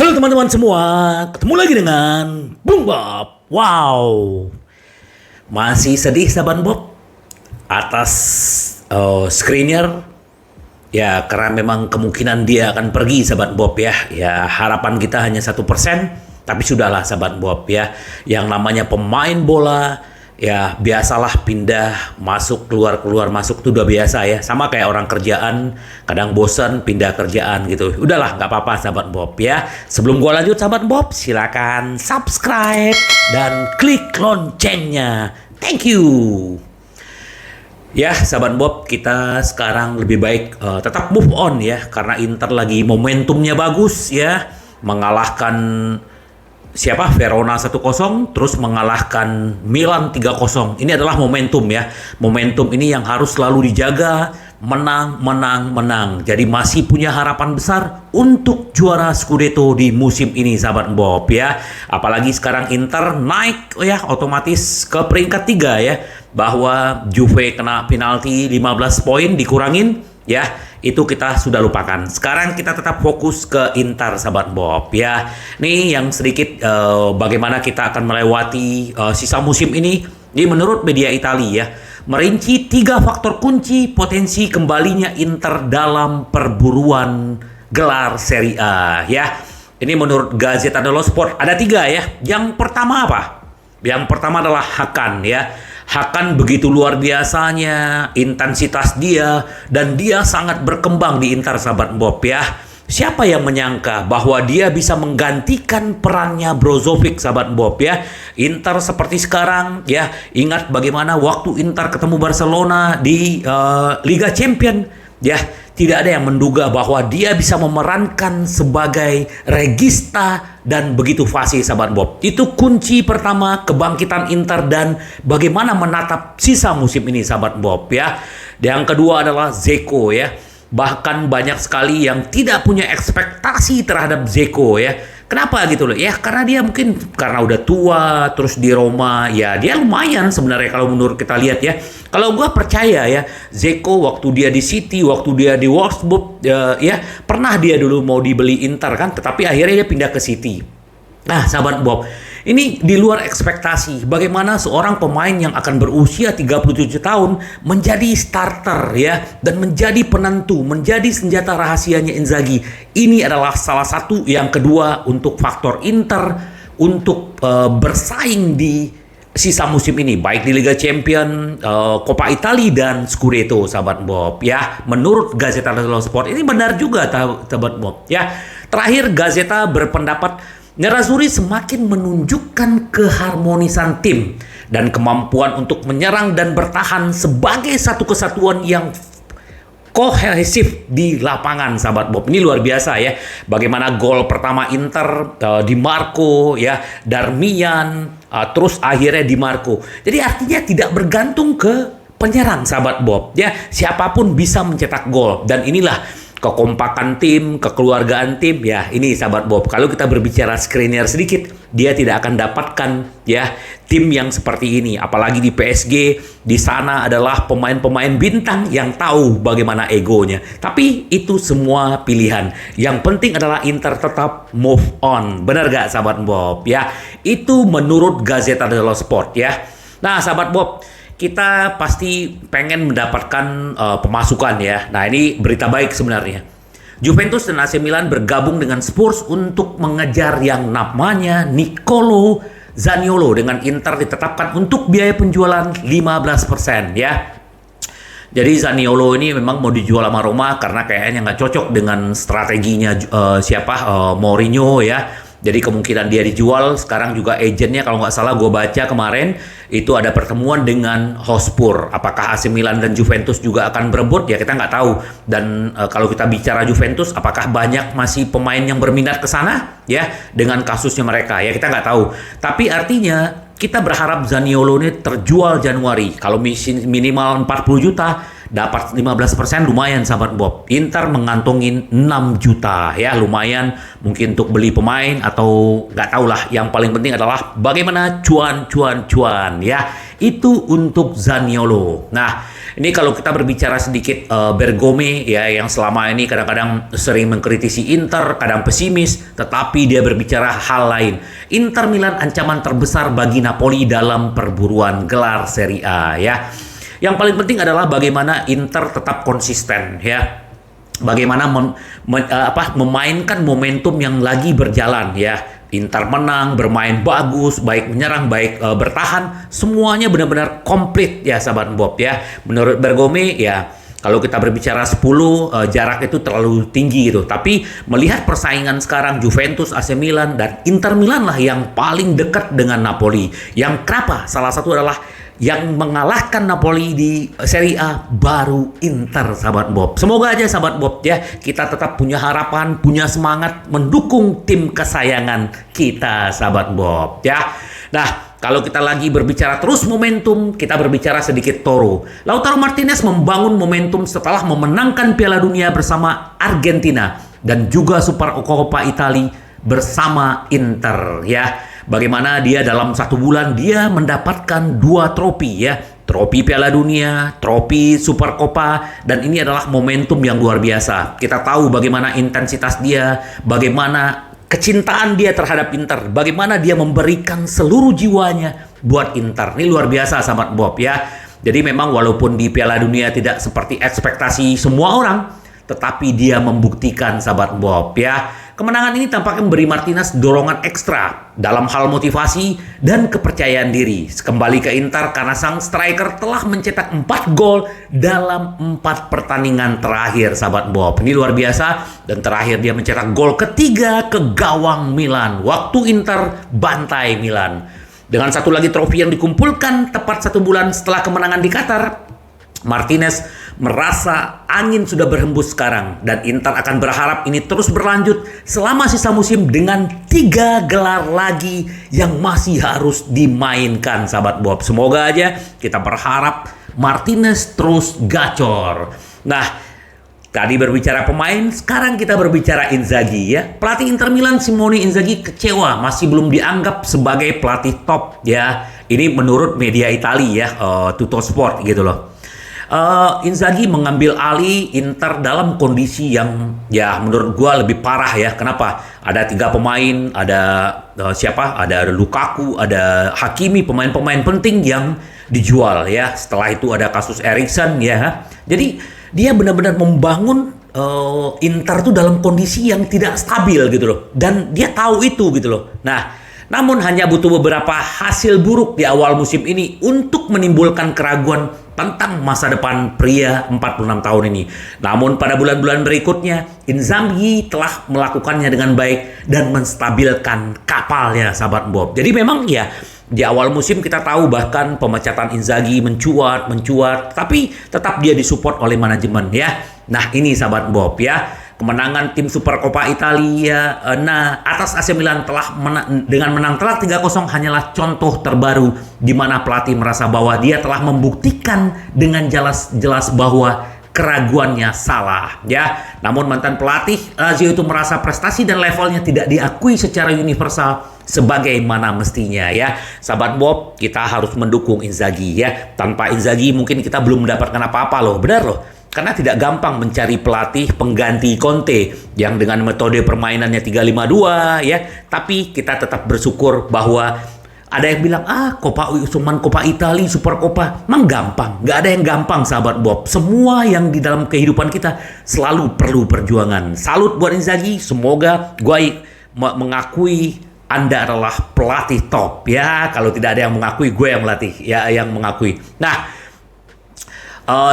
Halo teman-teman semua, ketemu lagi dengan Bung Bob. Wow, masih sedih sahabat Bob atas Skriniar ya, karena memang kemungkinan dia akan pergi sahabat Bob ya. Ya harapan kita hanya 1%, tapi sudahlah sahabat Bob ya. Yang namanya pemain bola ya biasalah pindah masuk keluar masuk itu udah biasa ya, sama kayak orang kerjaan kadang bosan pindah kerjaan gitu. Udahlah nggak apa-apa sahabat Bob ya. Sebelum gua lanjut sahabat Bob, silakan subscribe dan klik loncengnya. Thank you. Ya sahabat Bob, kita sekarang lebih baik tetap move on ya, karena Inter lagi momentumnya bagus ya, mengalahkan siapa? Verona 1-0, terus mengalahkan Milan 3-0. Ini adalah momentum ya. Momentum ini yang harus selalu dijaga, menang. Jadi masih punya harapan besar untuk juara Scudetto di musim ini sahabat Bob ya. Apalagi sekarang Inter naik ya otomatis ke peringkat 3 ya. Bahwa Juve kena penalti 15 poin dikurangin ya, itu kita sudah lupakan. Sekarang kita tetap fokus ke Inter sahabat Bob ya. Nih yang sedikit bagaimana kita akan melewati sisa musim ini. Ini menurut media Italia ya, merinci 3 faktor kunci potensi kembalinya Inter dalam perburuan gelar Serie A ya. Ini menurut Gazzetta dello Sport ada 3 ya. Yang pertama apa? Yang pertama adalah Hakan ya. Hakan begitu luar biasanya intensitas dia, dan dia sangat berkembang di Inter sahabat Bob ya. Siapa yang menyangka bahwa dia bisa menggantikan perannya Brozovic sahabat Bob ya. Inter seperti sekarang ya, ingat bagaimana waktu Inter ketemu Barcelona di Liga Champions ya. Tidak ada yang menduga bahwa dia bisa memerankan sebagai regista dan begitu fasih sahabat Bob. Itu kunci pertama kebangkitan Inter dan bagaimana menatap sisa musim ini sahabat Bob ya. Yang kedua adalah Dzeko ya. Bahkan banyak sekali yang tidak punya ekspektasi terhadap Dzeko ya. Kenapa gitu loh? Ya karena dia mungkin karena udah tua, terus di Roma ya dia lumayan sebenarnya kalau menurut kita lihat ya. Kalau gue percaya ya, Dzeko waktu dia di City, waktu dia di Wolfsburg ya pernah dia dulu mau dibeli Inter kan, tetapi akhirnya dia pindah ke City. Nah sahabat Bob, ini di luar ekspektasi bagaimana seorang pemain yang akan berusia 37 tahun menjadi starter ya, dan menjadi penentu, menjadi senjata rahasianya Inzaghi. Ini adalah salah satu. Yang kedua untuk faktor Inter untuk bersaing di sisa musim ini, baik di Liga Champions, Coppa Italia dan Scudetto sahabat Bob ya. Menurut Gazzetta dello Sport ini benar juga sahabat Bob ya. Terakhir Gazzetta berpendapat Nerazzurri semakin menunjukkan keharmonisan tim dan kemampuan untuk menyerang dan bertahan sebagai satu kesatuan yang kohesif di lapangan sahabat Bob. Ini luar biasa ya. Bagaimana gol pertama Inter Di Marco ya, Darmian, terus akhirnya Di Marco. Jadi artinya tidak bergantung ke penyerang sahabat Bob ya. Siapapun bisa mencetak gol, dan inilah kekompakan tim, kekeluargaan tim ya. Ini sahabat Bob, kalau kita berbicara Skriniar sedikit, dia tidak akan dapatkan ya tim yang seperti ini. Apalagi di PSG, di sana adalah pemain-pemain bintang yang tahu bagaimana egonya. Tapi itu semua pilihan. Yang penting adalah Inter tetap move on. Benar gak sahabat Bob ya? Itu menurut Gazzetta dello Sport ya. Nah sahabat Bob, kita pasti pengen mendapatkan pemasukan ya. Nah ini berita baik sebenarnya. Juventus dan AC Milan bergabung dengan Spurs untuk mengejar yang namanya Nicolo Zaniolo, dengan Inter ditetapkan untuk biaya penjualan 15% ya. Jadi Zaniolo ini memang mau dijual sama Roma karena kayaknya nggak cocok dengan strateginya Mourinho ya. Jadi kemungkinan dia dijual. Sekarang juga agennya kalau nggak salah gue baca kemarin itu ada pertemuan dengan Hotspur. Apakah AC Milan dan Juventus juga akan berebut? Ya kita nggak tahu. Dan kalau kita bicara Juventus, apakah banyak masih pemain yang berminat ke sana? Ya dengan kasusnya mereka ya kita nggak tahu. Tapi artinya kita berharap Zaniolo ini terjual Januari. Kalau minimal 40 juta, dapat 15% lumayan sahabat Bob. Inter mengantongin 6 juta ya, lumayan mungkin untuk beli pemain atau nggak tahu lah. Yang paling penting adalah bagaimana cuan ya. Itu untuk Zaniolo. Nah Ini kalau kita berbicara sedikit Bergome ya, yang selama ini kadang-kadang sering mengkritisi Inter, kadang pesimis, tetapi dia berbicara hal lain. Inter Milan ancaman terbesar bagi Napoli dalam perburuan gelar Serie A ya. Yang paling penting adalah bagaimana Inter tetap konsisten ya. Bagaimana memainkan momentum yang lagi berjalan ya. Inter menang, bermain bagus, baik menyerang, baik bertahan, semuanya benar-benar komplit ya sahabat Bob ya. Menurut Bergome ya, kalau kita berbicara 10 jarak itu terlalu tinggi gitu. Tapi melihat persaingan sekarang Juventus, AC Milan dan Inter Milan lah yang paling dekat dengan Napoli. Yang kenapa? Salah satu adalah yang mengalahkan Napoli di Serie A baru Inter sahabat Bob. Semoga aja sahabat Bob ya, kita tetap punya harapan, punya semangat mendukung tim kesayangan kita sahabat Bob ya. Nah, kalau kita lagi berbicara terus momentum, kita berbicara sedikit Toro. Lautaro Martinez membangun momentum setelah memenangkan Piala Dunia bersama Argentina dan juga Super Coppa Italia bersama Inter ya. Bagaimana dia dalam 1 bulan dia mendapatkan 2 trofi ya. Trofi Piala Dunia, trofi Super Coppa, dan ini adalah momentum yang luar biasa. Kita tahu bagaimana intensitas dia, bagaimana kecintaan dia terhadap Inter, bagaimana dia memberikan seluruh jiwanya buat Inter. Ini luar biasa sahabat Bob ya. Jadi memang walaupun di Piala Dunia tidak seperti ekspektasi semua orang, tetapi dia membuktikan sahabat Bob ya. Kemenangan ini tampaknya memberi Martinez dorongan ekstra dalam hal motivasi dan kepercayaan diri. Kembali ke Inter karena sang striker telah mencetak 4 gol dalam 4 pertandingan terakhir sahabat Bob. Ini luar biasa, dan terakhir dia mencetak gol ketiga ke gawang Milan waktu Inter bantai Milan. Dengan satu lagi trofi yang dikumpulkan tepat 1 bulan setelah kemenangan di Qatar, Martinez merasa angin sudah berhembus sekarang, dan Inter akan berharap ini terus berlanjut selama sisa musim dengan 3 gelar lagi yang masih harus dimainkan sahabat Bob. Semoga aja, kita berharap Martinez terus gacor. Nah, tadi berbicara pemain, sekarang kita berbicara Inzaghi ya. Pelatih Inter Milan Simone Inzaghi kecewa masih belum dianggap sebagai pelatih top ya. Ini menurut media Italia ya, Tuttosport gitu loh. Inzaghi mengambil alih Inter dalam kondisi yang ya menurut gua lebih parah ya. Kenapa? Ada 3 pemain, ada siapa? Ada Lukaku, ada Hakimi, pemain-pemain penting yang dijual ya. Setelah itu ada kasus Eriksen ya. Jadi dia benar-benar membangun Inter tuh dalam kondisi yang tidak stabil gitu loh. Dan dia tahu itu gitu loh. Nah, namun hanya butuh beberapa hasil buruk di awal musim ini untuk menimbulkan keraguan tentang masa depan pria 46 tahun ini. Namun pada bulan-bulan berikutnya, Inzaghi telah melakukannya dengan baik dan menstabilkan kapalnya sahabat Bob. Jadi memang ya, di awal musim kita tahu bahkan pemecatan Inzaghi mencuat, tapi tetap dia disupport oleh manajemen ya. Nah ini sahabat Bob ya. Kemenangan tim Super Coppa Italia atas AC Milan dengan menang telak 3-0 hanyalah contoh terbaru di mana pelatih merasa bahwa dia telah membuktikan dengan jelas bahwa keraguannya salah ya. Namun mantan pelatih Lazio itu merasa prestasi dan levelnya tidak diakui secara universal sebagaimana mestinya ya. Sahabat Bob, kita harus mendukung Inzaghi ya. Tanpa Inzaghi mungkin kita belum mendapatkan apa-apa loh. Benar loh. Karena tidak gampang mencari pelatih pengganti Conte yang dengan metode permainannya 3-5-2 ya. Tapi kita tetap bersyukur bahwa ada yang bilang, cuman Coppa Italia, Super Coppa. Emang gampang? Nggak ada yang gampang sahabat Bob. Semua yang di dalam kehidupan kita selalu perlu perjuangan. Salut buat Inzaghi. Semoga gue mengakui Anda adalah pelatih top ya. Kalau tidak ada yang mengakui, gue yang melatih ya, yang mengakui. Nah,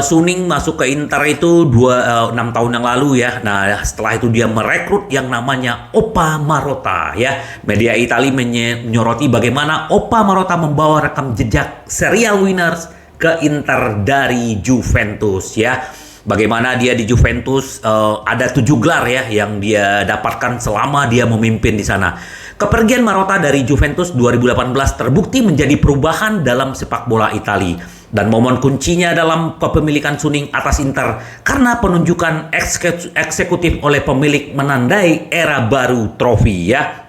Suning masuk ke Inter itu 6 tahun yang lalu ya. Nah setelah itu dia merekrut yang namanya Opa Marotta ya. Media Italia menyoroti bagaimana Opa Marotta membawa rekam jejak serial winners ke Inter dari Juventus ya. Bagaimana dia di Juventus ada 7 gelar ya yang dia dapatkan selama dia memimpin di sana. Kepergian Marotta dari Juventus 2018 terbukti menjadi perubahan dalam sepak bola Italia. Dan momen kuncinya dalam kepemilikan Suning atas Inter karena penunjukan eksekutif oleh pemilik menandai era baru trofi ya.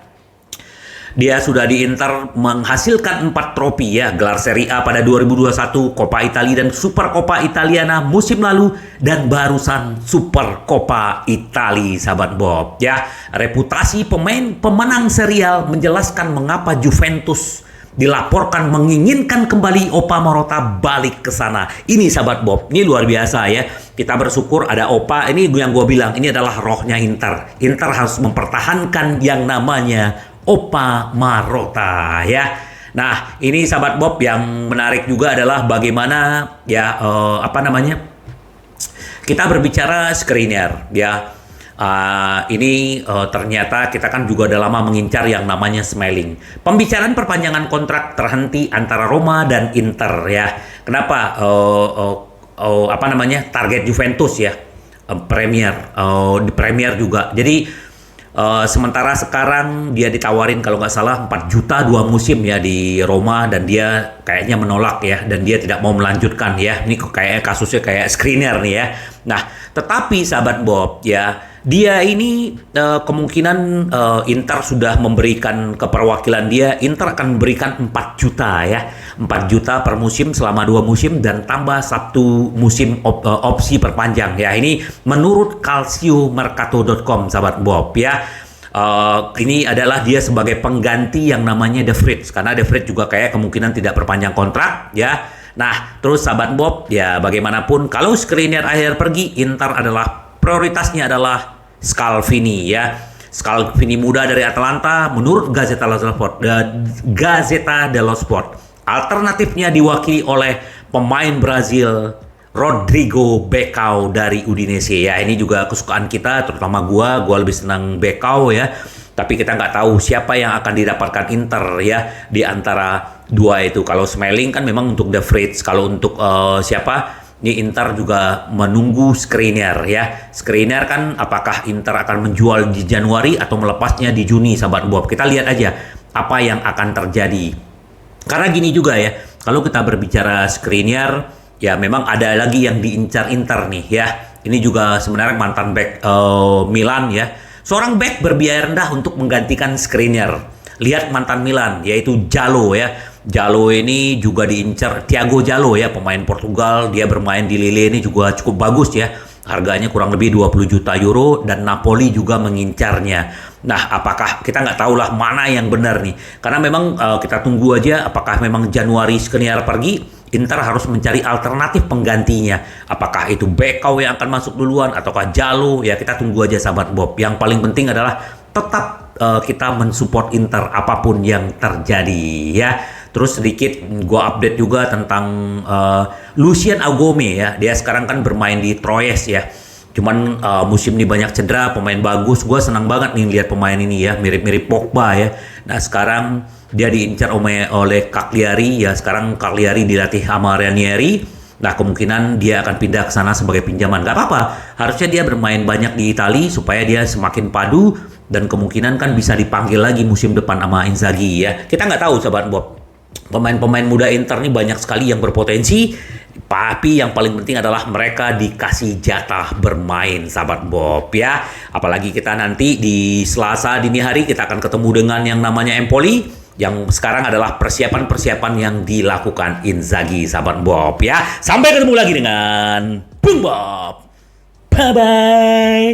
Dia sudah di Inter menghasilkan 4 trofi ya, gelar Serie A pada 2021, Coppa Italia dan Super Coppa Italiana musim lalu, dan barusan Super Coppa Italia, sahabat Bob ya. Reputasi pemain pemenang serial menjelaskan mengapa Juventus dilaporkan menginginkan kembali Opa Marotta balik ke sana. Ini sahabat Bob, ini luar biasa ya. Kita bersyukur ada Opa, ini yang gue bilang, ini adalah rohnya Inter. Inter harus mempertahankan yang namanya Opa Marotta ya. Nah, ini sahabat Bob yang menarik juga adalah bagaimana ya kita berbicara Skriniar ya. Ini ternyata kita kan juga udah lama mengincar yang namanya Smalling. Pembicaraan perpanjangan kontrak terhenti antara Roma dan Inter ya. Kenapa? Target Juventus ya, di Premier juga. Jadi sementara sekarang dia ditawarin kalau nggak salah 4 juta 2 musim ya di Roma, dan dia kayaknya menolak ya, dan dia tidak mau melanjutkan ya. Ini kayak kasusnya kayak Skriniar nih ya. Nah, tetapi sahabat Bob ya, dia ini kemungkinan Inter sudah memberikan keperwakilan dia. Inter akan memberikan 4 juta ya, 4 juta per musim selama 2 musim dan tambah 1 musim opsi perpanjang ya. Ini menurut calciomercato.com sahabat Bob ya. Ini adalah dia sebagai pengganti yang namanya De Vrij, karena De Vrij juga kayak kemungkinan tidak perpanjang kontrak ya. Nah, terus sahabat Bob ya, bagaimanapun kalau Skriniar akhir pergi, Inter adalah prioritasnya adalah Scalvini ya. Scalvini muda dari Atalanta menurut Gazzetta dello Sport. Alternatifnya diwakili oleh pemain Brazil Rodrigo Becao dari Udinese ya. Ini juga kesukaan kita, terutama gua lebih senang Becao ya. Tapi kita nggak tahu siapa yang akan didapatkan Inter ya di antara dua itu. Kalau Smalling kan memang untuk De Vrij, kalau untuk siapa? Ini Inter juga menunggu Skriniar ya. Skriniar kan apakah Inter akan menjual di Januari atau melepasnya di Juni, sahabat Bob. Kita lihat aja apa yang akan terjadi. Karena gini juga ya, kalau kita berbicara Skriniar, ya memang ada lagi yang diincar Inter nih ya. Ini juga sebenarnya mantan back Milan ya. Seorang back berbiaya rendah untuk menggantikan Skriniar. Lihat mantan Milan, yaitu Jallo ya. Jallo ini juga diincar, Thiago Jallo ya, pemain Portugal. Dia bermain di Lille ini juga cukup bagus ya. Harganya kurang lebih 20 juta euro dan Napoli juga mengincarnya. Nah, apakah kita nggak tahu lah mana yang benar nih. Karena memang kita tunggu aja apakah memang Januari Skriniar pergi, Inter harus mencari alternatif penggantinya. Apakah itu Becao yang akan masuk duluan ataukah Jallo? Ya kita tunggu aja sahabat Bob. Yang paling penting adalah tetap kita mensupport Inter apapun yang terjadi ya. Terus sedikit gue update juga tentang Lucien Agome ya. Dia sekarang kan bermain di Troyes ya. Cuman musim ini banyak cedera, pemain bagus. Gue senang banget nih lihat pemain ini ya, mirip-mirip Pogba ya. Nah sekarang dia diincar oleh Cagliari ya. Sekarang Cagliari dilatih sama Ranieri. Nah kemungkinan dia akan pindah ke sana sebagai pinjaman. Gak apa-apa, harusnya dia bermain banyak di Italia supaya dia semakin padu, dan kemungkinan kan bisa dipanggil lagi musim depan sama Inzaghi ya. Kita nggak tahu sahabat Bob. Pemain-pemain muda Inter ini banyak sekali yang berpotensi, tapi yang paling penting adalah mereka dikasih jatah bermain, sahabat Bob ya. Apalagi kita nanti di Selasa dini hari kita akan ketemu dengan yang namanya Empoli, yang sekarang adalah persiapan-persiapan yang dilakukan Inzaghi, sahabat Bob ya. Sampai ketemu lagi dengan Bung Bob. Bye bye.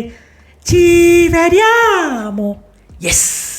Ci vediamo. Yes.